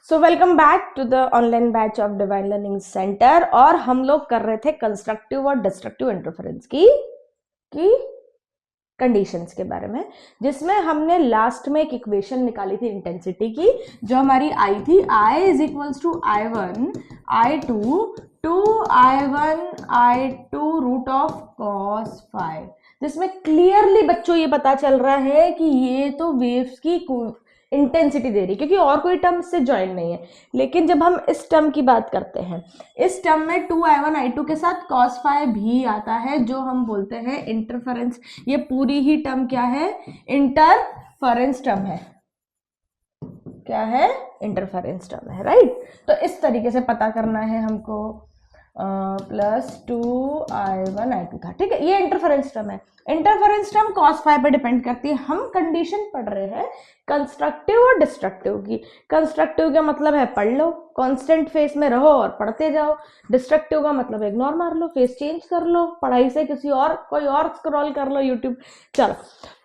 So welcome back to the online batch of Divine Learning Centre. और हम लोग कर रहे थे कंस्ट्रक्टिव और डिस्ट्रक्टिव इंटरफेरेंस की कंडीशंस के बारे में, जिसमें हमने लास्ट में एक इक्वेशन निकाली थी इंटेंसिटी की, जो हमारी आई थी I is equals to I1 I2 two I1 I2 root of cos phi, जिसमें क्लियरली बच्चों ये पता चल रहा है कि ये तो वेव्स की इंटेंसिटी दे रही है, क्योंकि और कोई टर्म इससे ज्वाइन नहीं है। लेकिन जब हम इस टर्म की बात करते हैं, इस टर्म में 2I1 I2 के साथ cos फाई भी आता है, जो हम बोलते हैं इंटरफेरेंस। ये पूरी ही टर्म क्या है? इंटरफेरेंस टर्म है। क्या है? इंटरफेरेंस टर्म है, राइट। तो इस तरीके से पता करना है हमको। प्लस 2I1 I2 था, ठीक है। ये इंटरफेरेंस टर्म है। इंटरफेरेंस टर्म cos फाई पर डिपेंड करती है। हम कंडीशन पढ़ रहे हैं कंस्ट्रक्टिव और डिस्ट्रक्टिव की। कंस्ट्रक्टिव का मतलब है पढ़ लो, कांस्टेंट फेस में रहो और पढ़ते जाओ। डिस्ट्रक्टिव का मतलब इग्नोर मार लो, फेस चेंज कर लो, पढ़ाई से किसी और कोई और स्क्रॉल कर लो यूट्यूब। चलो,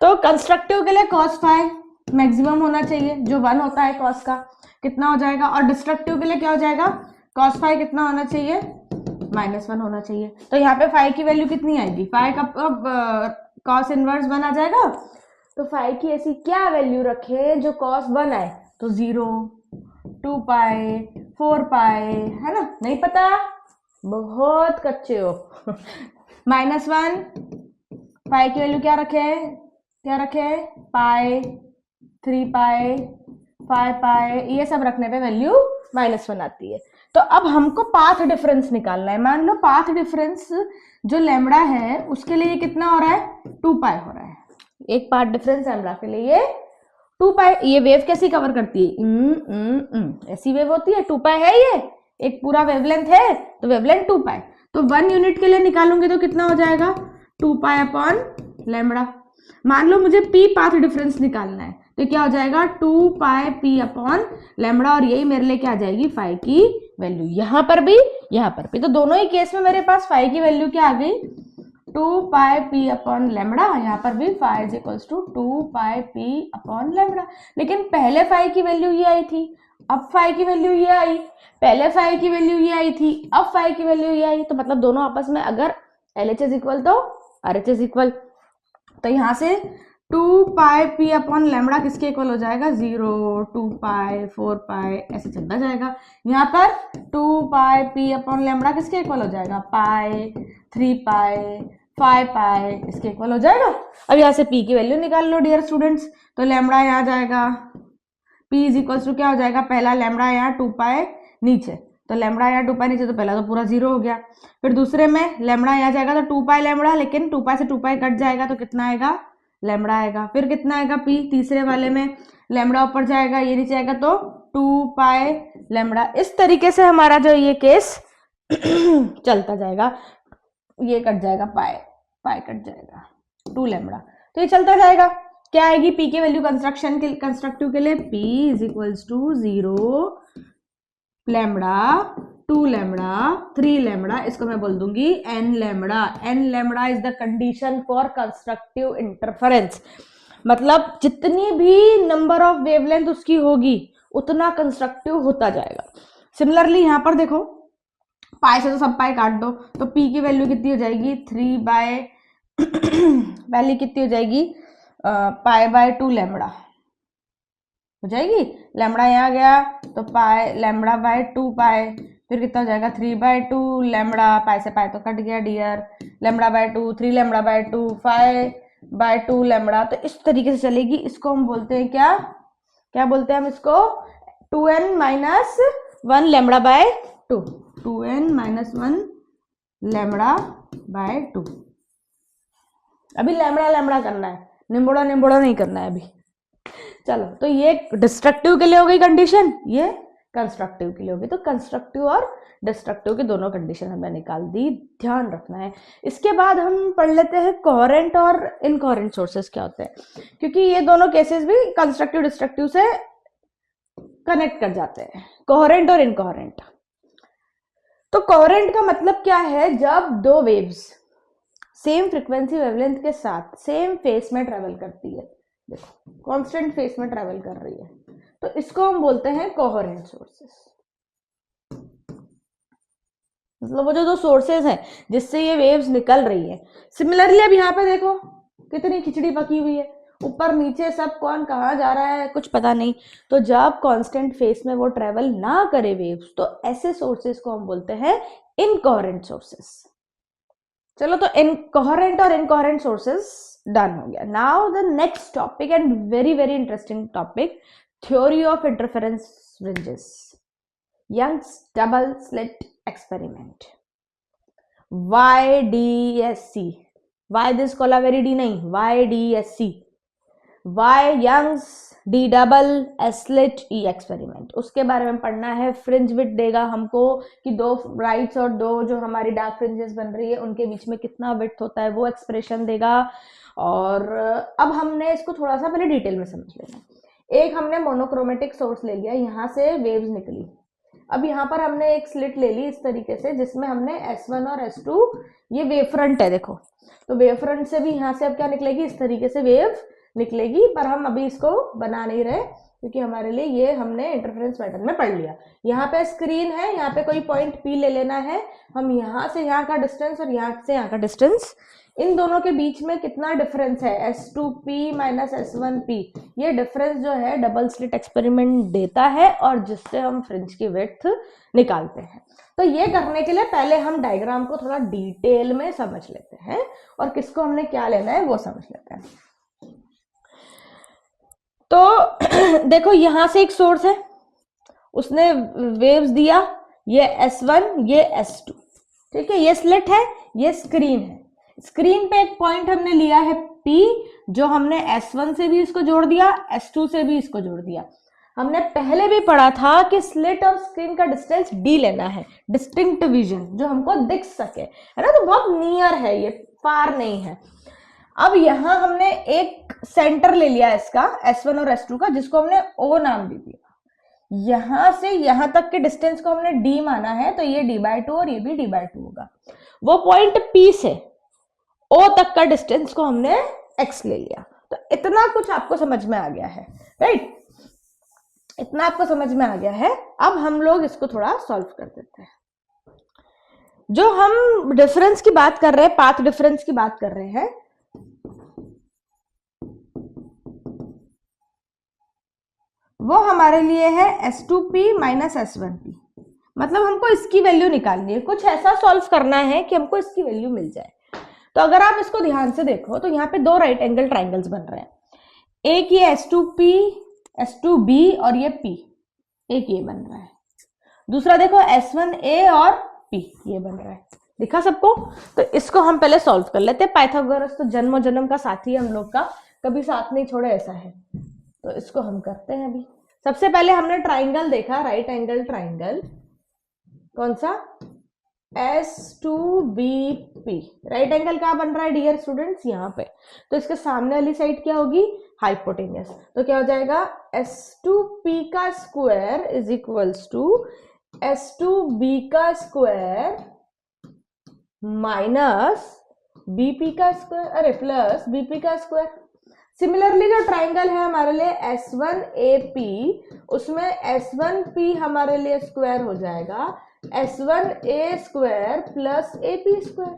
तो कंस्ट्रक्टिव के लिए cos फाई मैक्सिमम होना चाहिए, जो 1 होता है cos का, कितना हो जाएगा। और डिस्ट्रक्टिव के लिए क्या हो जाएगा? cos फाई कितना होना चाहिए? -1 होना चाहिए। तो यहाँ पे फाई की वैल्यू कितनी आएगी? फाई का cos इनवर्स 1 आ जाएगा। तो फाई की ऐसी क्या वैल्यू रखे जो cos 1 आए? तो 0, 2 पाई, 4 पाई, है ना? नहीं पता? बहुत कच्चे हो। -1 फाई की वैल्यू क्या रखे? पाई, 3 पाई, 5 पाई, ये सब रखने पे वैल्यू -1 आती है। तो अब हमको पाथ डिफरेंस निकालना है। मान लो पाथ डिफरेंस जो लैम्बडा है उसके लिए कितना हो रहा है? 2 पाई हो रहा है। एक पाथ डिफरेंस लैम्बडा के लिए ये 2 पाई। ये वेव कैसी कवर करती है? ऐसी वेव होती है। 2 पाई है, ये एक पूरा वेवलेंथ है, तो वेवलेंथ 2 पाई। तो 1 यूनिट के लिए निकालूंगी तो कितना हो जाएगा? 2 पाई अपॉन लैम्बडा। मान लो मुझे पी पाथ डिफरेंस निकालना है, तो क्या हो जाएगा? 2 पाई पी अपॉन लैम्बडा, और यही मेरे लिए क्या आ जाएगी? फाई की वैल्यू। यहां पर भी, यहां पर भी, तो दोनों ही केस में मेरे पास फाई की वैल्यू क्या आ गई? 2 पाई पी अपॉन लैम्बडा। यहाँ पर भी phi is equals to 2 pi P upon lambda. लेकिन पहले फाई की वैल्यू ये आई थी, अब फाई की वैल्यू ये आई। पहले फाई की वैल्यू ये आई थी, अब फाई की वैल्यू ये आई। तो मतलब दोनों आपस में अगर LHS इक्वल तो RHS इक्वल। तो यहाँ से 2 पाई पी अपॉन लैम्बडा किसके इक्वल हो जाएगा? 0, 2 पाई, 4 पाई, ऐसे चलता जाएगा। यहाँ पर 2 पाई पी अपॉन लैम्बडा किसके इक्वल हो जाएगा? पाई, 3 पाई, 5 पाई, इसके इक्वल हो जाएगा। अब यहाँ से पी की वैल्यू निकाल लो डियर स्टूडेंट्स। तो लैम्बडा यहाँ जाएगा, पी इज इक्वल टू क्या हो जाएगा? पहला लैम्बडा यहाँ 2 पाई नीचे, तो लैम्बडा यहाँ 2 पाई नीचे, तो पहला तो पूरा 0 हो गया। फिर दूसरे में लैम्बडा यहाँ जाएगा तो 2 पाई लैम्बडा, लेकिन 2 पाई से 2 पाई कट जाएगा तो कितना आएगा? लैम्बडा आएगा। फिर कितना आएगा? पी। तीसरे वाले में लैम्बडा ऊपर जाएगा, ये नीचे आएगा, तो 2 पाई लैम्बडा। इस तरीके से हमारा जो ये केस चलता जाएगा। ये कट जाएगा, पाई कट जाएगा, 2 लैम्बडा, तो ये चलता जाएगा। क्या आएगी पी की वैल्यू कंस्ट्रक्टिव के लिए? P is equals to 0 lambda, 2 lambda, 3 lambda, इसको मैं बोल दूंगी n lambda. n lambda is the condition for constructive interference. मतलब जितनी भी नंबर ऑफ वेवलेंथ उसकी होगी उतना कंस्ट्रक्टिव होता जाएगा। सिमिलरली यहाँ पर देखो, पाई से तो सब पाई काट दो, तो p की वैल्यू कितनी हो जाएगी? 3 बाय वैल्यू कितनी हो जाएगी? पाई बाय 2 लैम्बडा हो जाएगी। लैम्बडा यहाँ गया तो पाई लैम्बडा बाय 2 पाई, फिर कितना हो जाएगा? 3 बाय 2 लैम्बडा, पाई से पाई तो कट गया dear, lambda by 2, 3 lambda by 2, 5 by 2 lambda. तो इस तरीके से चलेगी। इसको हम बोलते हैं क्या बोलते हैं हम इसको? 2n minus 1 lambda by 2, 2n minus 1 lambda by 2। अभी लैम्बडा करना है, निम्बोड़ा नहीं करना है अभी। चलो, तो ये डिस्ट्रक्टिव के लिए हो गई कंडीशन, ये कंस्ट्रक्टिव के लिए होगी। तो कंस्ट्रक्टिव और डिस्ट्रक्टिव की दोनों कंडीशन हमने निकाल दी, ध्यान रखना है। इसके बाद हम पढ़ लेते हैं कोहेरेंट और इनकोहेरेंट सोर्सेस क्या होते हैं, क्योंकि ये दोनों केसेस भी कंस्ट्रक्टिव डिस्ट्रक्टिव से कनेक्ट कर जाते हैं, कोहेरेंट और इनकोहेरेंट। तो कोहेरेंट का मतलब क्या है? जब दो वेव्स सेम फ्रीक्वेंसी वेवलेंथ के साथ सेम फेस में ट्रेवल करती है। देखो, कांस्टेंट फेस में ट्रेवल कर रही है, तो इसको हम बोलते हैं कोहेरेंट सोर्सेस। मतलब वो जो दो सोर्सेज हैं जिससे ये वेव्स निकल रही है। सिमिलरली अब यहाँ पे देखो कितनी खिचड़ी पकी हुई है, ऊपर नीचे सब कौन कहाँ जा रहा है कुछ पता नहीं। तो जब कांस्टेंट फेस में वो ट्रेवल ना करे वेव्स, तो ऐसे सोर्सेज को हम बोलते हैं इनकोहेरेंट सोर्सेस। चलो, तो इनकोहेरेंट और इनकोहेरेंट सोर्सेज डन हो गया। Now the next topic and very very interesting topic, theory of interference fringes, Young's double slit experiment, YDSC, why this Kolaveri Di नहीं, YDSC, Y Young's D double slit E experiment. उसके बारे में पढ़ना है। Fringe width देगा हमको कि दो राइट्स और दो जो हमारी डार्क फ्रिंजेस बन रही है उनके बीच में कितना विड्थ होता है, वो एक्सप्रेशन देगा। और अब हमने इसको थोड़ा सा पहले डिटेल में समझ लेना। एक हमने मोनोक्रोमेटिक सोर्स ले लिया, यहाँ से वेव्स निकली। अब यहाँ पर हमने एक स्लिट ले ली इस तरीके से, जिसमें हमने S1 और S2, ये वेव फ्रंट है देखो, तो वेव फ्रंट से भी यहाँ से अब क्या निकलेगी, इस तरीके से वेव निकलेगी। पर हम अभी इसको बना नहीं रहे क्योंकि हमारे लिए ये हमने इंटरफेरेंस पैटर्न में पढ़ लिया। यहाँ पे स्क्रीन है, यहाँ पे कोई पॉइंट P ले लेना है। हम यहाँ से यहाँ का डिस्टेंस और यहाँ से यहाँ का डिस्टेंस, इन दोनों के बीच में कितना डिफरेंस है, S2P माइनस S1P, ये डिफरेंस जो है डबल स्लिट एक्सपेरिमेंट देता है और जिससे हम फ्रिंज की विड्थ निकालते हैं। तो ये करने के लिए पहले हम डायग्राम को थोड़ा डिटेल में समझ लेते हैं और किसको हमने क्या लेना है वो समझ लेते हैं। तो देखो यहाँ से एक सोर्स है, उसने वेव्स दिया, ये S1 ये S2, ठीक है, ये स्लिट है, ये स्क्रीन है। स्क्रीन पे एक पॉइंट हमने लिया है P, जो हमने S1 से भी इसको जोड़ दिया, S2 से भी इसको जोड़ दिया। हमने पहले भी पढ़ा था कि स्लिट और स्क्रीन का डिस्टेंस D लेना है, डिस्टिंक्ट विजन, जो हमको दिख सके, है ना, तो बहुत नियर है, ये फार नहीं है। अब यहाँ हमने एक सेंटर ले लिया इसका, S1 और S2 का, जिसको हमने O नाम दे दिया। यहां से यहां तक के डिस्टेंस को हमने D माना है, तो ये D/2 और ये भी D/2 होगा। वो पॉइंट P से O तक का डिस्टेंस को हमने X ले लिया। तो इतना कुछ आपको समझ में आ गया है, राइट, इतना आपको समझ में आ गया है। अब हम लोग इसको थोड़ा सॉल्व कर देते हैं। जो हम डिफरेंस की बात कर रहे हैं, पाथ डिफरेंस की बात कर रहे हैं, वो हमारे लिए है S2P माइनस S1P। मतलब हमको इसकी वैल्यू निकालनी है, कुछ ऐसा सॉल्व करना है कि हमको इसकी वैल्यू मिल जाए। तो अगर आप इसको ध्यान से देखो तो यहाँ पे दो राइट एंगल ट्राइंगल्स बन रहे हैं, एक ये S2P S2B और ये P, एक ये बन रहा है। दूसरा देखो S1A और P, ये बन रहा है, दिखा सबको। तो इसको हम पहले सॉल्व कर लेते हैं। पाइथागोरस तो जन्मों जन्म का साथी है हम लोग का, कभी साथ नहीं छोड़े, ऐसा है। तो इसको हम करते हैं अभी। सबसे पहले हमने ट्राइंगल देखा, राइट एंगल ट्राइंगल, कौन सा, S2BP। राइट एंगल कहाँ बन रहा है डियर स्टूडेंट्स, यहाँ पे। तो इसके सामने वाली साइड क्या होगी, हाइपोटेन्यूस। तो क्या हो जाएगा, S2P का square is equals to S2B का स्क्वायर माइनस BP का स्क्वायर, अरे प्लस BP का स्क्वायर। सिमिलरली जो ट्राइंगल है हमारे लिए S1AP, उसमें S1P हमारे लिए स्क्वायर हो जाएगा S1A square plus AP square,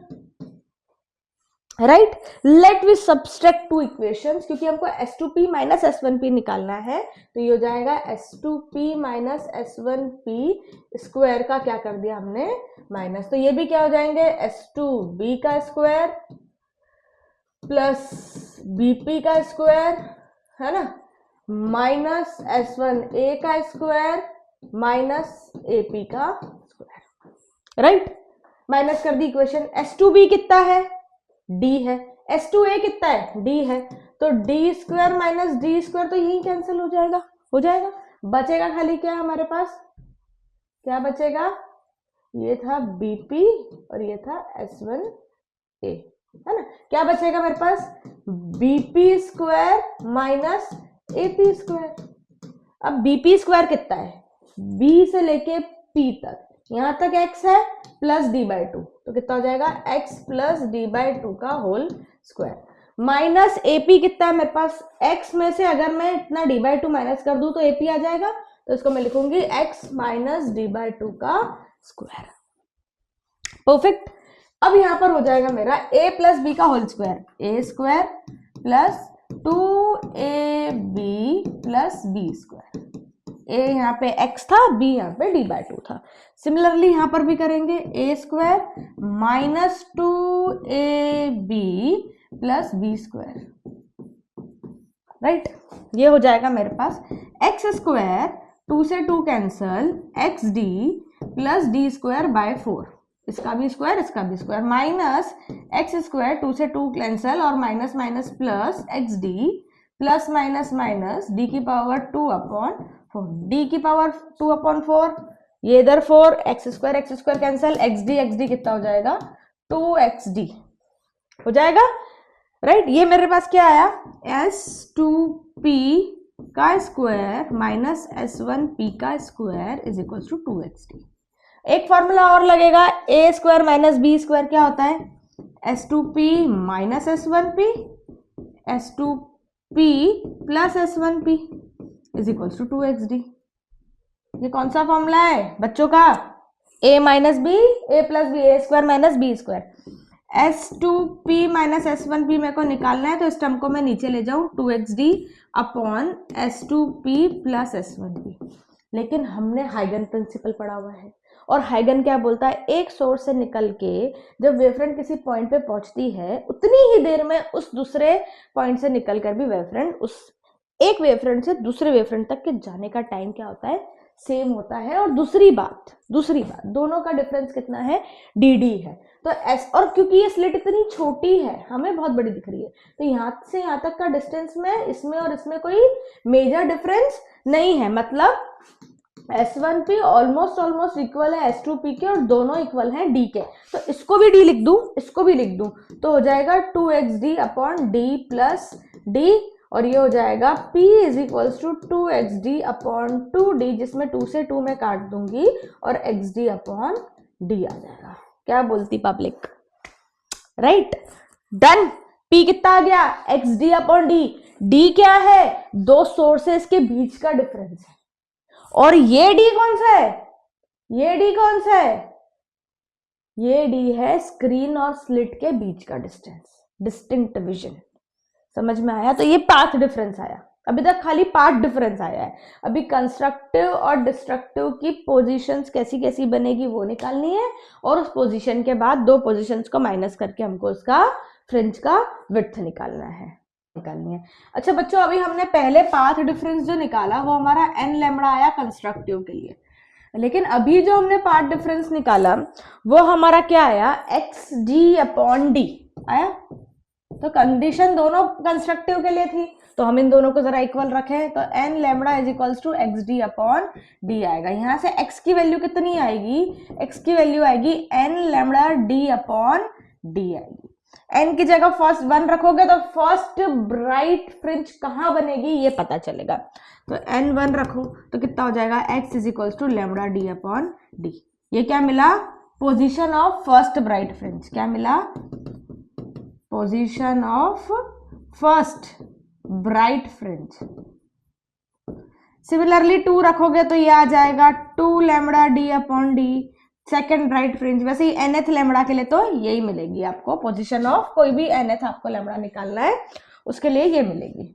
right. Let we subtract two equations, क्योंकि हमको S2P माइनस S1P निकालना है। तो ये हो जाएगा S2P माइनस S1P स्क्वायर का क्या कर दिया हमने, माइनस। तो ये भी क्या हो जाएंगे, S2B का स्क्वायर प्लस BP का स्क्वायर, है ना, माइनस S1A का स्क्वायर माइनस AP का स्क्वायर, राइट। माइनस कर दी इक्वेशन। S2B कितना है, D है, S2A कितना है, D है। तो D square minus D square, तो यही कैंसिल हो जाएगा, बचेगा खाली क्या हमारे पास, क्या बचेगा, ये था BP और ये था S1A, है ना। क्या बचेगा मेरे पास, BP square minus AP square. अब BP स्क्वायर कितना है, B से लेके P तक, यहां तक x है प्लस D/2, तो कितना हो जाएगा, x प्लस D/2 का होल स्क्वायर। माइनस AP कितना है मेरे पास, x में से अगर मैं इतना d/2 माइनस कर दूं तो AP आ जाएगा, तो इसको मैं लिखूंगी x माइनस d/2 का स्क्वायर। परफेक्ट। अब यहां पर हो जाएगा मेरा a प्लस बी का whole square, a square plus 2ab plus B square. a यहाँ पे x था, b यहाँ पे d/2 था। सिमिलरली यहां पर भी करेंगे, a square minus 2ab plus B square, right. ये हो जाएगा मेरे पास एक्स स्क्वायर, 2 से 2 cancel, xd plus D square by 4, इसका भी स्क्वायर इसका भी स्क्वायर, माइनस एक्स स्क्वायर 2 से 2 कैंसल और minus minus plus xd plus minus minus d की पावर 2/4, d की पावर 2/4, ये इधर 4, एक्स स्क्वायर कैंसल, xd कितना हो जाएगा 2xd हो जाएगा, राइट। ये मेरे पास क्या आया, s2p का स्क्वायर माइनस s1p का square is equal to 2xd। एक फॉर्मूला और लगेगा, a square minus B square क्या होता है, s2p minus s1p, s2p plus s1p is equal to 2xd। ये कौन सा फॉर्मूला है बच्चों का, a minus B, a plus B, a square minus B square, s2p minus s1p मेरे को निकालना है, तो इस टर्म को मैं नीचे ले जाऊं, 2xd upon s2p plus s1p। लेकिन हमने हाइगन प्रिंसिपल पढ़ा हुआ है, और हाइगन क्या बोलता है, एक सोर्स से निकल के जब वेवफ्रंट किसी पॉइंट पे पहुंचती है उतनी ही देर में उस दूसरे पॉइंट से निकल कर भी वेवफ्रंट उस एक वेवफ्रंट से दूसरे वेवफ्रंट तक के जाने का टाइम क्या होता है, सेम होता है। और दूसरी बात दोनों का डिफरेंस कितना है, dd है। तो s, और क्योंकि ये स्लिट इतनी छोटी है, हमें बहुत बड़ी दिख रही है, तो यहां से यहां तक का डिस्टेंस में इसमें और इसमें कोई मेजर डिफरेंस नहीं है, मतलब s1p ऑलमोस्ट इक्वल है s2p के, और दोनों इक्वल हैं d के। तो इसको भी d लिख दूं, इसको भी लिख दूं, तो हो जाएगा 2xd upon d plus d, और ये हो जाएगा p is equals to 2xd upon 2d, जिसमें 2 से 2 में काट दूंगी और xd अपॉन d आ जाएगा। क्या बोलती पब्लिक, राइट। डन। p कितना आ गया, xd अपॉन d। d क्या है, दो सोर्सेस के बीच का डिफरेंस है, और ये d कौन सा है, ये d कौन सा है, ये d है स्क्रीन और स्लिट के बीच का डिस्टेंस, डिस्टिंक्ट विजन। समझ में आया। तो ये पाथ डिफरेंस आया, अभी तक खाली पाथ डिफरेंस आया है, अभी कंस्ट्रक्टिव और डिस्ट्रक्टिव की पोजीशंस कैसी कैसी बनेगी वो निकालनी है, और उस पोजीशन के बाद दो पोजीशंस को माइनस करके हमको उसका फ्रिंज का विड्थ निकालनी है। अच्छा बच्चों, अभी हमने पहले पाथ डिफरेंस जो निकाला वो हमारा n लैम्बडा आया कंस्ट्रक्टिव के लिए, लेकिन अभी जो हमने पाथ डिफरेंस निकाला वो हमारा क्या आया, xd अपॉन d आया। तो कंडीशन दोनों कंस्ट्रक्टिव के लिए थी, तो हम इन दोनों को जरा इक्वल रखें, तो n lambda is equals to xd upon d आएगा। यहां से x की वैल्यू कितनी आएगी, x की वैल्यू आएगी n lambda d upon d आएगी। n की जगह फर्स्ट 1 रखोगे तो फर्स्ट ब्राइट फ्रिंज कहां बनेगी ये पता चलेगा, तो n 1 रखो तो कितना हो जाएगा, x is equals to lambda d upon d। ये क्या मिला, position of first bright fringe, क्या मिला, position of first bright fringe. Similarly 2 रखोगे तो ये आ जाएगा 2 lambda d upon d, second bright fringe. वैसे ही nth लैम्बडा के लिए तो यही मिलेगी आपको, पोजीशन ऑफ कोई भी nth आपको लैम्बडा निकालना है उसके लिए ये मिलेगी।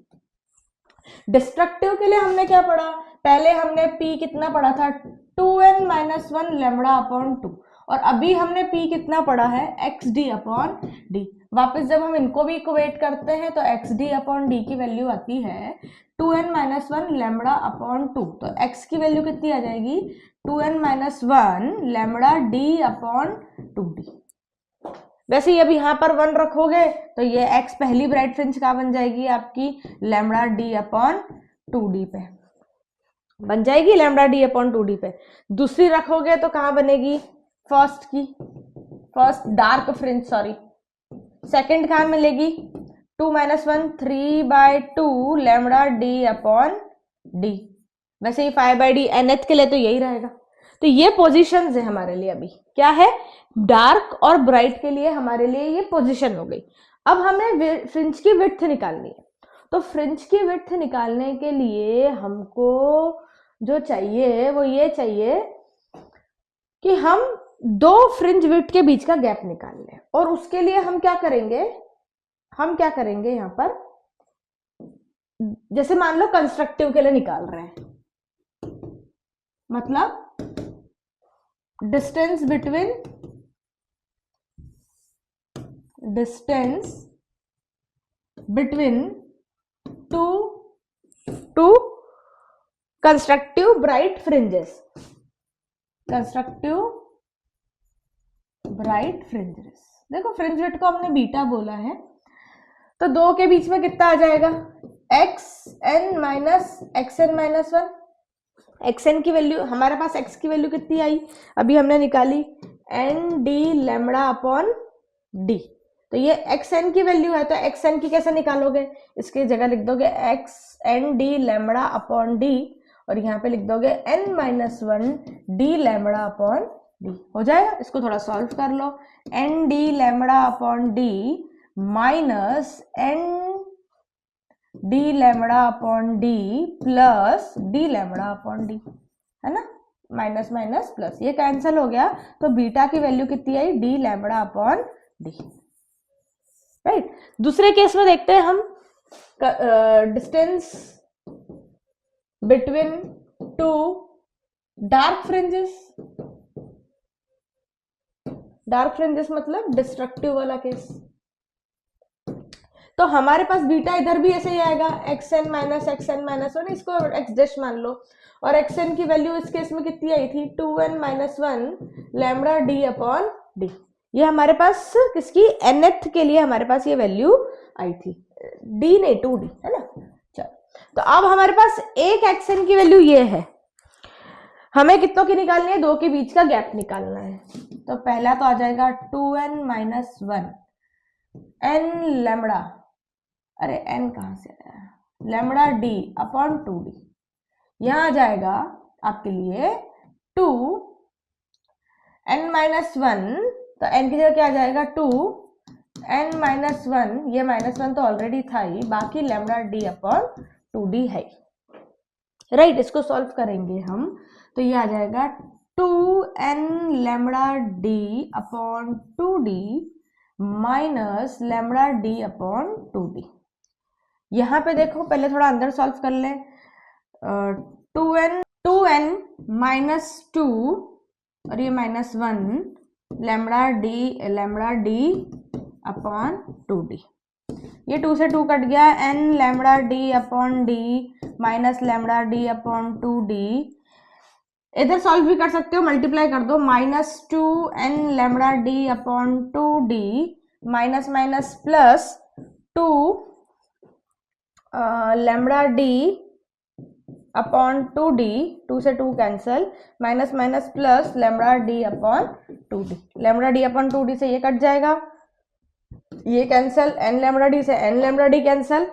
डिस्ट्रक्टिव के लिए हमने क्या पढ़ा, पहले हमने p कितना पढ़ा था, 2n माइनस 1 लैम्बडा अपॉन 2, और अभी हमने p कितना पढ़ा है, xd अपॉन d। वापस जब हम इनको भी इक्वेट करते हैं तो xd अपॉन d की वैल्यू आती है 2n माइनस 1 लैम्बडा अपॉन 2, तो x की वैल्यू कितनी आ जाएगी, 2n minus 1 lambda d upon 2d। वैसे ही अब यहाँ पर 1 रखोगे तो ये x पहली ब्राइट फ्रिंज कहाँ बन जाएगी आपकी, लैम्बडा d अपॉन 2d पे बन जाएगी, लैम्बडा d अपॉन 2d पे। दूसरी रखोगे तो कहाँ बनेगी, फर्स्ट की, first dark fringe sorry, second कहाँ मिलेगी, 2 minus 1 3/2 lambda d upon d। वैसे ही 5/d nth के लिए तो यही रहेगा। तो ये पोजीशंस है हमारे लिए, अभी क्या है, डार्क और ब्राइट के लिए हमारे लिए ये पोजीशन हो गई। अब हमें फ्रिंज की विड्थ निकालनी है। तो फ्रिंज की विड्थ निकालने के लिए हमको जो चाहिए वो ये चाहिए कि हम दो फ्रिंज विड्थ के बीच का गैप निकाल लें। और उसके लिए हम क्या करेंगे यहाँ पर, जैसे मान लो कंस्ट्रक्टिव के लिए निकाल रहे हैं, मतलब distance between two constructive bright fringes, देखो फ्रिंज विड्थ को हमने बीटा बोला है, तो दो के बीच में कितना आ जाएगा, xn minus xn minus 1। xn की वैल्यू, हमारे पास x की वैल्यू कितनी आई, अभी हमने निकाली n d lambda upon d। तो ये xn की वैल्यू है, तो xn की कैसे निकालोगे, इसकी जगह लिख दोगे xn d lambda upon d, और यहाँ पे लिख दोगे n minus 1 d lambda upon d। हो जाएगा, इसको थोड़ा सॉल्व कर लो, n d lambda upon d minus n d lambda upon d plus d lambda upon d, है ना, माइनस माइनस प्लस, ये कैंसिल हो गया, तो बीटा की वैल्यू कितनी आई, d lambda upon d, right. दूसरे केस में देखते हैं हम, distance between two dark fringes मतलब डिस्ट्रक्टिव वाला केस। तो हमारे पास बीटा इधर भी ऐसे ही आएगा, xn माइनस xn माइनस 1, इसको x डैश मान लो, और xn की वैल्यू इस केस में कितनी आई थी, 2n minus 1 lambda d upon d। ये हमारे पास किसकी, nth के लिए हमारे पास ये वैल्यू आई थी, d नहीं 2d, है ना। चलो, तो अब हमारे पास एक xn की वैल्यू ये है, हमें कितनों की निकालनी है, दो के बीच का गैप निकालना है। तो पहला तो आ जाएगा 2n माइनस 1 n लैम्बडा, अरे n कहाँ से आया, लैम्बडा d अपॉन 2d। यहाँ आ जाएगा आपके लिए 2 n माइनस 1, तो n की जगह क्या आ जाएगा 2 n माइनस 1, ये माइनस 1 तो ऑलरेडी था ही, बाकी लैम्बडा d अपॉन 2d है, राइट। इसको सॉल्व करेंगे हम, तो ये आ जाएगा 2n lambda d upon 2d minus lambda d upon 2d। यहाँ पे देखो, पहले थोड़ा अंदर सॉल्व कर ले, 2n माइनस 2 और ये minus 1 lambda d upon 2d, ये 2 से 2 कट गया, n lambda d upon d minus lambda d upon 2d। इधर सॉल्व भी कर सकते हो, मल्टीप्लाई कर दो, minus 2n lambda d upon 2d minus minus plus 2 lambda d upon 2d, 2 से 2 cancel, minus minus plus lambda d upon 2d, lambda d upon 2d से ये कट जाएगा, ये कैंसल, n लैम्बडा d से n lambda d cancel,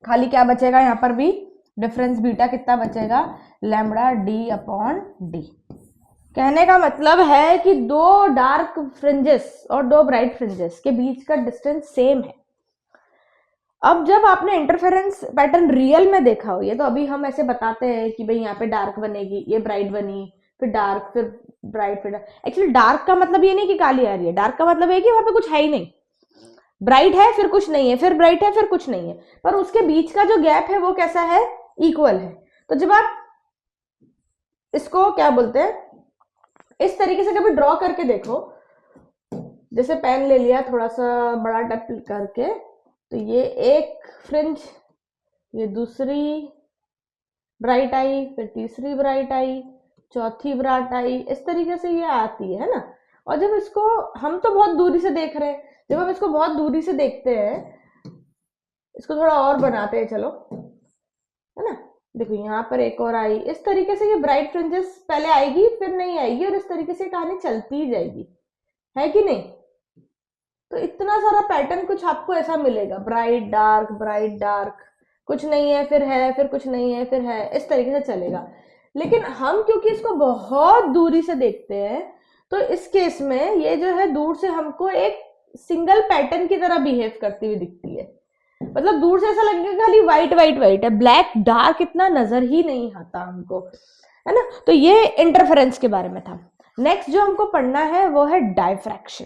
खाली क्या बचेगा यहाँ पर भी, डिफरेंस बीटा कितना बचेगा, लैम्बडा d अपॉन d। कहने का मतलब है कि दो डार्क फ्रिंजेस और दो ब्राइट फ्रिंजेस के बीच का डिस्टेंस सेम है। अब जब आपने इंटरफेरेंस पैटर्न रियल में देखा हो, ये तो अभी हम ऐसे बताते हैं कि भाई यहाँ पे डार्क बनेगी, ये ब्राइट बनी, फिर डार्क, फिर ब्राइट, फिर एक्चुअली डार्क का मतलब ये नहीं कि काली आ रही है, डार्क का मतलब है कि वहां पे कुछ है ही नहीं, ब्राइट है फिर कुछ नहीं है, फिर ब्राइट है फिर कुछ नहीं है, पर उसके बीच का जो गैप है वो कैसा है, इक्वल है। तो जब आप इसको क्या बोलते हैं, इस तरीके से कभी ड्रॉ करके देखो, जैसे पेन ले लिया थोड़ा सा बड़ा टप करके, तो ये एक फ्रिंज, ये दूसरी ब्राइट आई, फिर तीसरी ब्राइट आई, चौथी ब्राइट आई, इस तरीके से ये आती है ना। और जब इसको हम तो बहुत दूरी से देख रहे हैं, जब हम इसको बहुत दूरी से देखते हैं, इसको थोड़ा और बनाते हैं, चलो, है ना, देखो यहाँ पर एक और आई, इस तरीके से ये ब्राइट फ्रिंजेस पहले आएगी फिर नहीं आएगी, और इस तरीके से कहानी चलती ही जाएगी, है कि नहीं। तो इतना सारा पैटर्न कुछ आपको ऐसा मिलेगा, ब्राइट डार्क, कुछ नहीं है फिर है, फिर कुछ नहीं है फिर है, इस तरीके से चलेगा। लेकिन हम क्योंकि इसको बहुत दूरी से देखते हैं, तो इस केस में ये जो है दूर से हमको एक सिंगल पैटर्न की तरह बिहेव करती हुई दिखती है। मतलब दूर से ऐसा लगेगा खाली व्हाइट व्हाइट व्हाइट है, ब्लैक डार्क इतना नजर ही नहीं आता हमको, है ना। तो ये इंटरफेरेंस के बारे में था। नेक्स्ट जो हमको पढ़ना है वो है डायफ्रैक्शन।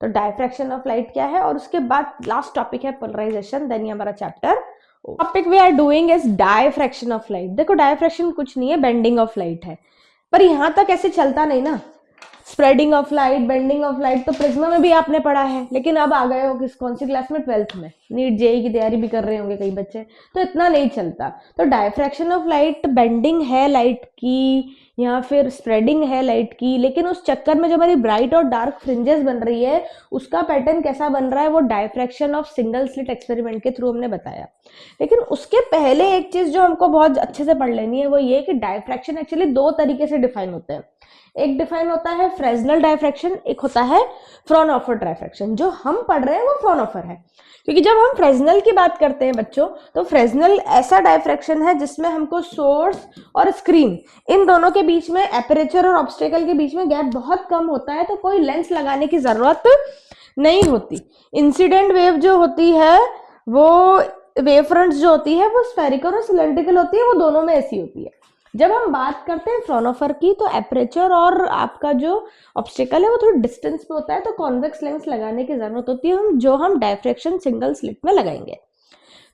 तो डायफ्रैक्शन ऑफ लाइट क्या है, और उसके बाद लास्ट टॉपिक है पोलराइजेशन, देन ये हमारा chapter topic we are doing is diffraction of light. देखो डायफ्रैक्शन कुछ नहीं है, बेंडिंग ऑफ लाइट है, पर यहां तक ऐसे चलता नहीं ना। Spreading of light, bending of light तो प्रिज्मा में भी आपने पढ़ा है, लेकिन अब आ गए हो किस कौन सी क्लास में, 12th में। नीट जेई की तैयारी भी कर रहे होंगे कई बच्चे, तो इतना नहीं चलता। तो डायफ्रैक्शन ऑफ लाइट, बेंडिंग है लाइट की या फिर स्प्रेडिंग है लाइट की, लेकिन उस चक्कर में जो हमारी ब्राइट और डार्क फ्रिंजेस बन रही है उसका पैटर्न कैसा बन रहा है, वो diffraction of single slit experiment के थ्रू हमने बताया। लेकिन उसके पहले एक चीज जो हमको बहुत अच्छे से पढ़ लेनी है वो ये कि डायफ्रैक्शन एक्चुअली दो तरीके से डिफाइन होते हैं। एक डिफाइन होता है फ्रेस्नेल डायफ्रैक्शन, एक होता है फ्रॉनहोफर डायफ्रैक्शन। जो हम पढ़ रहे हैं वो फ्रॉनहोफर है, क्योंकि जब हम फ्रेस्नेल की बात करते हैं बच्चों, तो फ्रेस्नेल ऐसा डायफ्रैक्शन है जिसमें हमको सोर्स और स्क्रीन इन दोनों के बीच में, एपरेचर और ऑब्स्टेकल के बीच में गैप बहुत कम होता है, तो कोई लेंस लगाने की जरूरत नहीं होती। इंसिडेंट वेव जो होती है वो वेव फ्रंट्स जो होती है वो स्फेरिकल और सिलेंड्रिकल होती है, वो दोनों में ऐसी होती है। जब हम बात करते हैं फ्रॉनहोफर की, तो एपरेचर और आपका जो ऑब्स्टेकल है वो थोड़ी डिस्टेंस पे होता है, तो कॉन्वेक्स लेंस लगाने की जरूरत होती है जो हम डायफ्रैक्शन सिंगल स्लिट में लगाएंगे।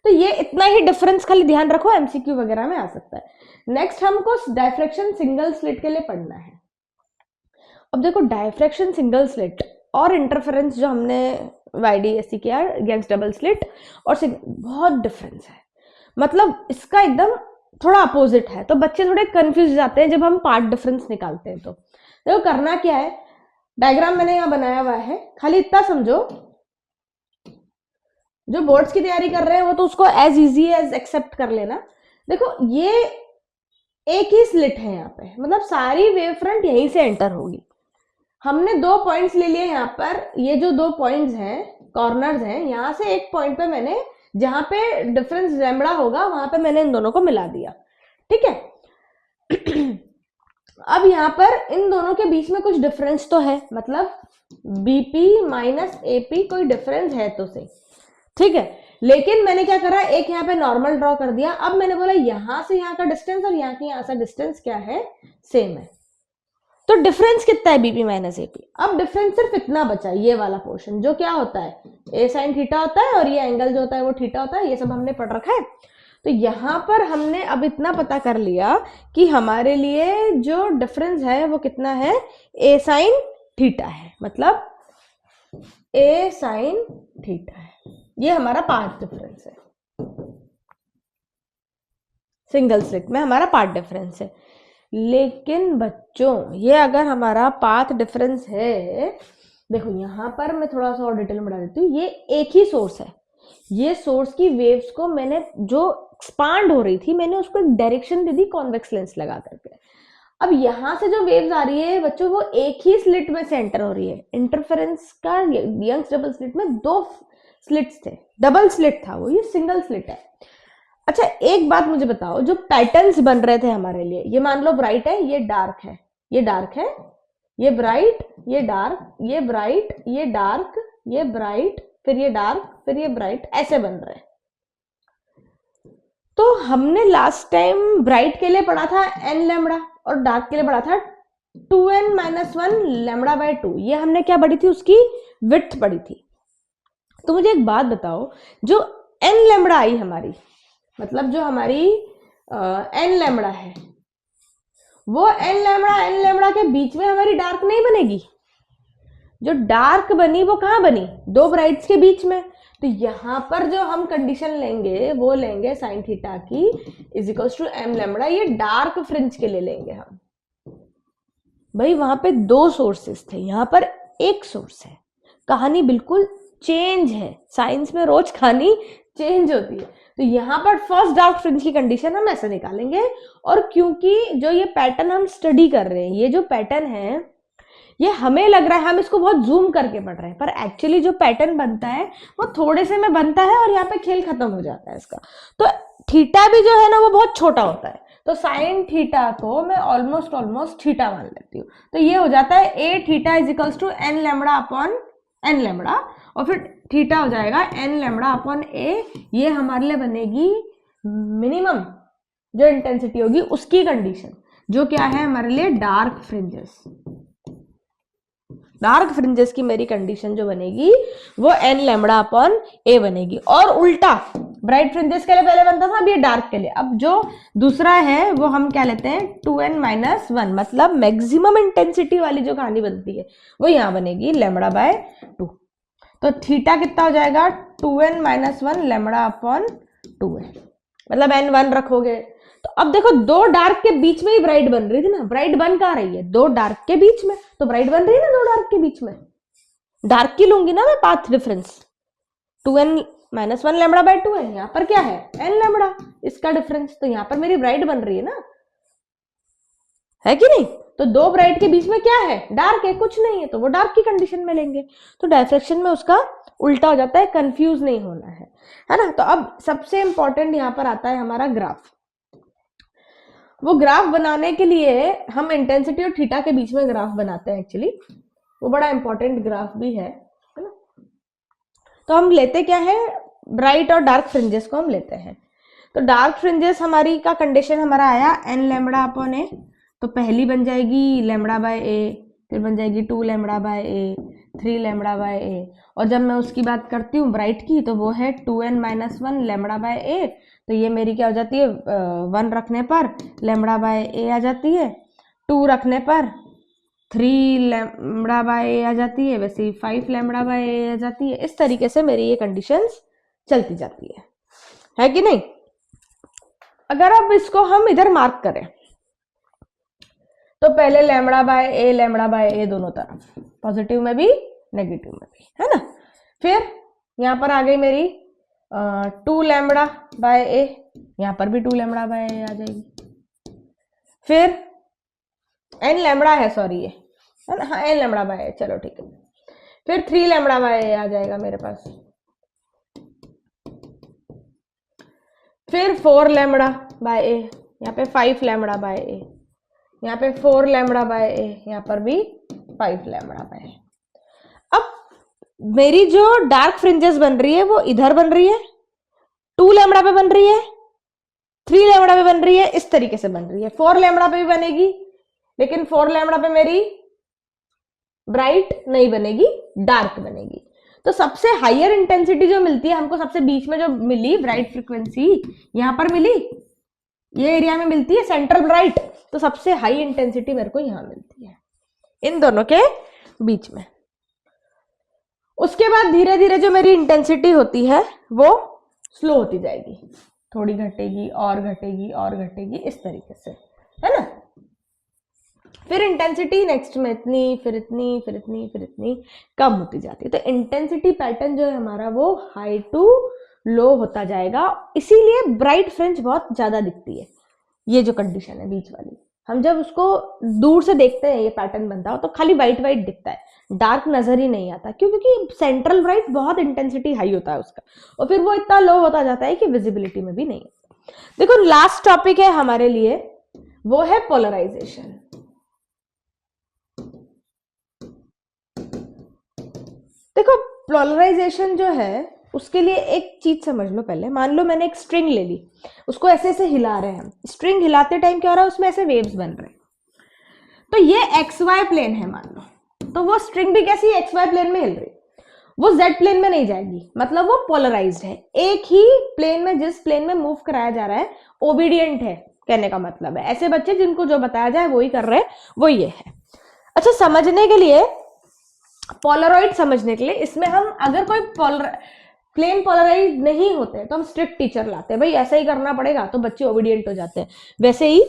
तो ये इतना ही डिफरेंस खाली ध्यान रखो, एमसीक्यू वगैरह में आ सकता है। नेक्स्ट हमको डायफ्रैक्शन सिंगल स्लिट के लिए पढ़ना है। अब देखो डायफ्रैक्शन सिंगल स्लिट और इंटरफेरेंस जो हमने YDSC किया अगेंस्ट डबल स्लिट और बहुत डिफरेंस है, मतलब इसका एकदम थोड़ा अपोजिट है। तो बच्चे थोड़े कंफ्यूज जाते हैं जब हम पार्ट डिफरेंस निकालते हैं। तो देखो करना क्या है, डायग्राम मैंने यहाँ बनाया हुआ है, खाली इतना समझो, जो बोर्ड्स की तैयारी कर रहे हैं वो तो उसको एज इजी एज एक्सेप्ट कर लेना। देखो ये एक ही स्लिट है यहाँ पे, मतलब सारी वेव फ्रंट यहीं से एंटर होगी। हमने दो पॉइंट्स ले लिए यहाँ पर, ये जो दो पॉइंट्स हैं कॉर्नर्स हैं, यहाँ से एक पॉइंट पे मैंने जहां पे डिफरेंस लैम्बडा होगा वहां पे मैंने इन दोनों को मिला दिया, ठीक है। अब यहाँ पर इन दोनों के बीच में कुछ डिफरेंस तो है, मतलब BP माइनस AP कोई डिफरेंस है तो सही, ठीक है। लेकिन मैंने क्या करा, एक यहाँ पे नॉर्मल ड्रॉ कर दिया। अब मैंने बोला यहाँ से यहाँ का डिस्टेंस और यहाँ की यहाँ से डिस्टेंस क्या है, सेम है। तो डिफरेंस कितना है, BP माइनस AP। अब डिफरेंस सिर्फ इतना बचा, ये वाला पोर्शन जो क्या होता है, A sin थीटा होता है और ये एंगल जो होता है वो थीटा होता है, ये सब हमने पढ़ रखा है। तो यहाँ पर हमने अब इतना पता कर लिया कि हमारे लिए जो डिफरेंस है वो कितना है, A sin थीटा है, मतलब A sin थीटा है। ये हमारा पार्ट डिफरेंस है, सिंगल स्लिट में हमारा पार्ट डिफरेंस है। लेकिन बच्चों ये अगर हमारा पाथ डिफरेंस है, देखो यहाँ पर मैं थोड़ा सा और डिटेल में बता देती हूँ, ये एक ही सोर्स है, ये सोर्स की वेव्स को मैंने जो एक्सपांड हो रही थी मैंने उसको एक डायरेक्शन दे दी कॉन्वेक्स लेंस लगा करके। अब यहाँ से जो वेव्स आ रही है बच्चों वो एक ही स्लिट में से एंटर हो रही है। इंटरफेरेंस का यंग्स डबल स्लिट में दो स्लिट्स थे, डबल स्लिट था वो, ये सिंगल स्लिट है। अच्छा एक बात मुझे बताओ, जो पैटर्न्स बन रहे थे हमारे लिए, ये मान लो ब्राइट है, ये डार्क है, ये डार्क है, ये ब्राइट, ये डार्क, ये ब्राइट, ये डार्क, ये ब्राइट, फिर ये डार्क, फिर ये ब्राइट, ऐसे बन रहे हैं। तो हमने लास्ट टाइम ब्राइट के लिए पढ़ा था n लैम्बडा और डार्क के लिए पढ़ा था 2n - 1 लैम्बडा बाय 2। ये हमने क्या पढ़ी थी, उसकी विड्थ पढ़ी थी। तो मुझे एक बात बताओ, जो n लैम्बडा आई हमारी, मतलब जो हमारी n लैम्बडा है, वो n लैम्बडा के बीच में हमारी डार्क नहीं बनेगी। जो डार्क बनी वो कहाँ बनी, दो ब्राइट्स के बीच में। तो यहां पर जो हम कंडीशन लेंगे वो लेंगे साइन थीटा की is equals to m lambda, ये डार्क फ्रिंज के लिए लेंगे हम। भाई वहां पे दो सोर्सेस थे, यहां पर एक सोर्स है, कहानी बिल्कुल चेंज है। साइंस में रोज कहानी चेंज होती है। तो यहाँ पर फर्स्ट डार्क फ्रिंज की कंडीशन हम ऐसे निकालेंगे। और क्योंकि जो ये पैटर्न हम स्टडी कर रहे हैं, ये जो पैटर्न है ये हमें लग रहा है हम इसको बहुत जूम करके पढ़ रहे हैं, पर एक्चुअली जो पैटर्न बनता है वो थोड़े से में बनता है और यहाँ पे खेल खत्म हो जाता है इसका। तो थीटा भी जो है ना वो बहुत छोटा होता है, तो साइन थीटा को मैं ऑलमोस्ट थीटा मान लेती हूँ। तो ये हो जाता है a theta is equals to n lambda upon n lambda, और फिर थीटा हो जाएगा n लैम्बडा अपॉन a। ये हमारे लिए बनेगी मिनिमम जो इंटेंसिटी होगी उसकी कंडीशन, जो क्या है हमारे लिए डार्क फ्रिंजेस। डार्क फ्रिंजेस की मेरी कंडीशन जो बनेगी वो n लैम्बडा अपॉन a बनेगी। और उल्टा ब्राइट फ्रिंजेस के लिए पहले बनता था, अब ये डार्क के लिए। अब जो दूसरा है वो हम क्या लेते हैं 2n-1, मतलब मैक्सिमम इंटेंसिटी वाली जो कहानी बनती है वो यहाँ बनेगी लैम्बडा बाय 2। तो थीटा कितना हो जाएगा 2n-1 लैम्बडा अपॉन 2a, मतलब n1 रखोगे। तो अब देखो दो डार्क के बीच में ही ब्राइट बन रही थी ना, ब्राइट बन कहाँ रही है दो डार्क के बीच में, तो ब्राइट बन रही है ना दो डार्क के बीच में। डार्क की लूंगी ना मैं path difference, 2n-1 lambda by 2 है, यहाँ पर क्या है n लैम्बडा, इसका डिफरेंस, तो यहाँ पर मेरी ब्राइट बन रही है ना, है कि नहीं। तो दो ब्राइट के बीच में क्या है डार्क है, कुछ नहीं है, तो वो डार्क की कंडीशन में लेंगे। तो डायफ्रैक्शन में उसका उल्टा हो जाता है, कंफ्यूज नहीं होना है ना। तो अब सबसे इंपॉर्टेंट यहाँ पर आता है हमारा ग्राफ। वो ग्राफ बनाने के लिए हम इंटेंसिटी और थीटा के बीच में ग्राफ बनाते हैं एक्चुअली, वो बड़ा इंपॉर्टेंट ग्राफ भी है ना। तो हम लेते क्या है ब्राइट और डार्क फ्रिंजेस को हम लेते हैं। तो डार्क फ्रिंजेस हमारी का कंडीशन हमारा आया n लैम्बडा अपॉन a, तो पहली बन जाएगी लैम्बडा बाय a, फिर बन जाएगी 2 lambda by a, 3 lambda by a, और जब मैं उसकी बात करती हूँ ब्राइट की तो वो है 2n-1 लैम्बडा बाय a। तो ये मेरी क्या हो जाती है 1 रखने पर लैम्बडा बाय a आ जाती है, 2 रखने पर 3 लैम्बडा बाय a आ जाती है, वैसे ही 5 लैम्बडा बाय a आ जाती है। इस तरीके से मेरी ये कंडीशंस चलती जाती है कि नहीं। अगर अब इसको हम इधर मार्क करें तो पहले लैम्बडा बाय a दोनों तरफ, पॉजिटिव में भी नेगेटिव में भी, है ना। फिर यहाँ पर आ गई मेरी 2 लैम्बडा बाय a, यहाँ पर भी 2 लैम्बडा बाय a आ जाएगी। फिर n लैम्बडा है, सॉरी ये है ना, हाँ n लैम्बडा बाय a, चलो ठीक है। फिर 3 लैम्बडा बाय a आ जाएगा मेरे पास। फिर 4 लैम्बडा बाय a, यहाँ पे 5 लैम्बडा बाय a, यहाँ पे 4 लैम्बडा बाय a, यहाँ पर भी 5 लैम्बडा बाय a। अब मेरी जो डार्क फ्रिंजेस बन रही है वो इधर बन रही है, 2 लैम्बडा पे बन रही है, 3 लैम्बडा पे बन रही है, इस तरीके से बन रही है। 4 लैम्बडा पे भी बनेगी, लेकिन 4 लैम्बडा पे मेरी ब्राइट नहीं बनेगी, डार्क बनेगी। तो सबसे हायर इंटेंसिटी जो मिलती है हमको, सबसे बीच में जो मिली ब्राइट फ्रीक्वेंसी यहां पर मिली, ये एरिया में मिलती है सेंट्रल ब्राइट, तो सबसे हाई इंटेंसिटी मेरे को यहां मिलती है इन दोनों के बीच में। उसके बाद धीरे धीरे जो मेरी इंटेंसिटी होती है वो स्लो होती जाएगी, थोड़ी घटेगी और घटेगी और घटेगी, इस तरीके से, है ना। फिर इंटेंसिटी नेक्स्ट में इतनी, फिर इतनी, फिर इतनी, फिर इतनी कम होती जाती है। तो इंटेंसिटी पैटर्न जो है हमारा वो हाई टू लो होता जाएगा, इसीलिए ब्राइट फ्रिंज बहुत ज्यादा दिखती है। ये जो कंडीशन है बीच वाली, हम जब उसको दूर से देखते हैं ये पैटर्न बनता हो तो खाली व्हाइट व्हाइट दिखता है, डार्क नजर ही नहीं आता, क्योंकि सेंट्रल ब्राइट बहुत इंटेंसिटी हाई होता है उसका, और फिर वो इतना लो होता जाता है कि विजिबिलिटी में भी नहीं आता। देखो लास्ट टॉपिक है हमारे लिए, वो है पोलराइजेशन। देखो पोलराइजेशन जो है उसके लिए एक चीज समझ लो पहले। मान लो मैंने एक स्ट्रिंग ले ली, उसको ऐसे ऐसे हिला रहे हैं हम, स्ट्रिंग हिलाते टाइम क्या हो रहा है उसमें ऐसे वेव्स बन रहे हैं, तो ये एक्स वाई प्लेन है मान लो, तो वो स्ट्रिंग भी कैसी एक्स वाई प्लेन में हिल रही, वो जेड प्लेन में नहीं जाएगी, मतलब वो पोलराइज्ड है। एक ही प्लेन में, जिस प्लेन में मूव कराया जा रहा है ओबीडियंट है, कहने का मतलब है ऐसे बच्चे जिनको जो बताया जाए वो ही कर रहे हैं, वो ये है। अच्छा, समझने के लिए, पोलरॉइड समझने के लिए, इसमें हम अगर कोई प्लेन पोलराइज नहीं होते तो हम स्ट्रिक्ट टीचर लाते हैं, भाई ऐसा ही करना पड़ेगा, तो बच्चे ओबीडियंट हो जाते हैं। वैसे ही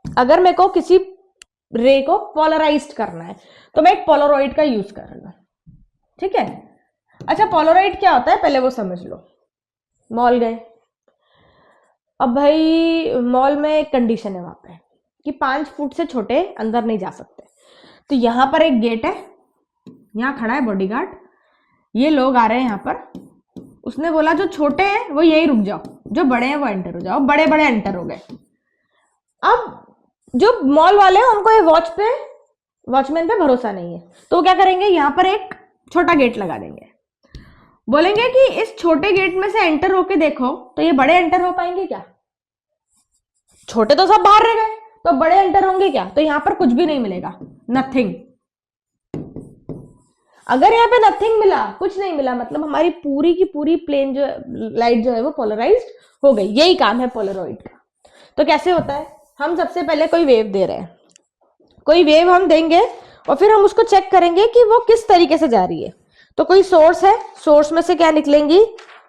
अगर मेरे को किसी रे को पोलराइज्ड करना है तो मैं एक पोलरॉइड का यूज कर रहा हूं, ठीक है। अच्छा, पोलरॉइड क्या होता है पहले वो समझ लो। मॉल गए, अब भाई मॉल में एक कंडीशन है वहां पे कि 5 फुट से छोटे अंदर नहीं जा सकते, तो यहां पर एक गेट है, यहाँ खड़ा है बॉडीगार्ड, ये लोग आ रहे हैं यहाँ पर, उसने बोला जो छोटे हैं वो यही रुक जाओ, जो बड़े हैं वो एंटर हो जाओ, बड़े बड़े एंटर हो गए। अब जो मॉल वाले हैं उनको ये वॉचमैन पे भरोसा नहीं है, तो क्या करेंगे, यहाँ पर एक छोटा गेट लगा देंगे, बोलेंगे कि इस छोटे गेट में से एंटर होके देखो, तो ये बड़े एंटर हो पाएंगे क्या? छोटे तो सब बाहर रह गए, तो बड़े एंटर होंगे क्या? तो यहां पर कुछ भी नहीं मिलेगा, नथिंग। अगर यहाँ पे नथिंग मिला, कुछ नहीं मिला, मतलब हमारी पूरी की पूरी प्लेन जो लाइट जो है वो पोलराइज्ड हो गई। यही काम है पोलरॉइड का। तो कैसे होता है, हम सबसे पहले कोई वेव दे रहे हैं, कोई वेव हम देंगे और फिर हम उसको चेक करेंगे कि वो किस तरीके से जा रही है। तो कोई सोर्स है, सोर्स में से क्या निकलेंगी?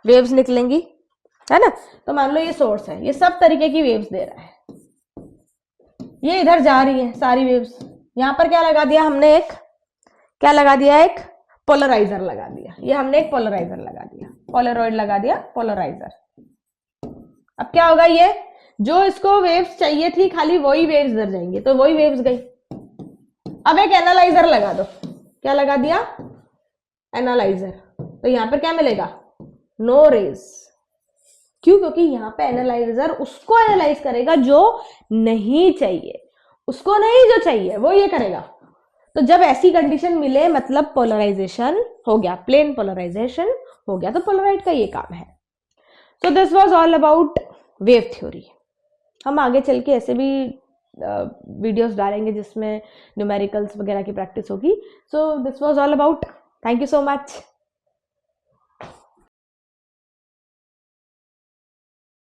वेव्स निकलेंगी, है ना। तो मान लो ये सोर्स है, ये सब तरीके की वेव्स दे रहा है, ये इधर जा रही है सारी वेव्स। यहां पर क्या लगा दिया हमने? एक क्या लगा दिया? एक पोलराइजर लगा दिया। ये हमने एक पोलराइजर लगा दिया, पोलरॉइड लगा दिया, पोलराइजर। अब क्या होगा, ये जो इसको वेव्स चाहिए थी खाली वही वेव्स इधर जाएंगे, तो वही वेव्स गई। अब एक एनालाइजर लगा दो, क्या लगा दिया? एनालाइजर। तो यहां पर क्या मिलेगा? No rays. क्यों? क्योंकि यहां पे एनालाइजर उसको एनालाइज करेगा जो नहीं चाहिए, उसको नहीं जो चाहिए वो ये करेगा। तो जब ऐसी कंडीशन मिले मतलब पोलराइजेशन हो गया, प्लेन पोलराइजेशन हो गया, तो पोलराइड का ये काम है। So this was all about wave theory. हम आगे चल के ऐसे भी वीडियोस डालेंगे जिसमें न्यूमेरिकल्स वगैरह की प्रैक्टिस होगी। So this was all about. Thank you so much.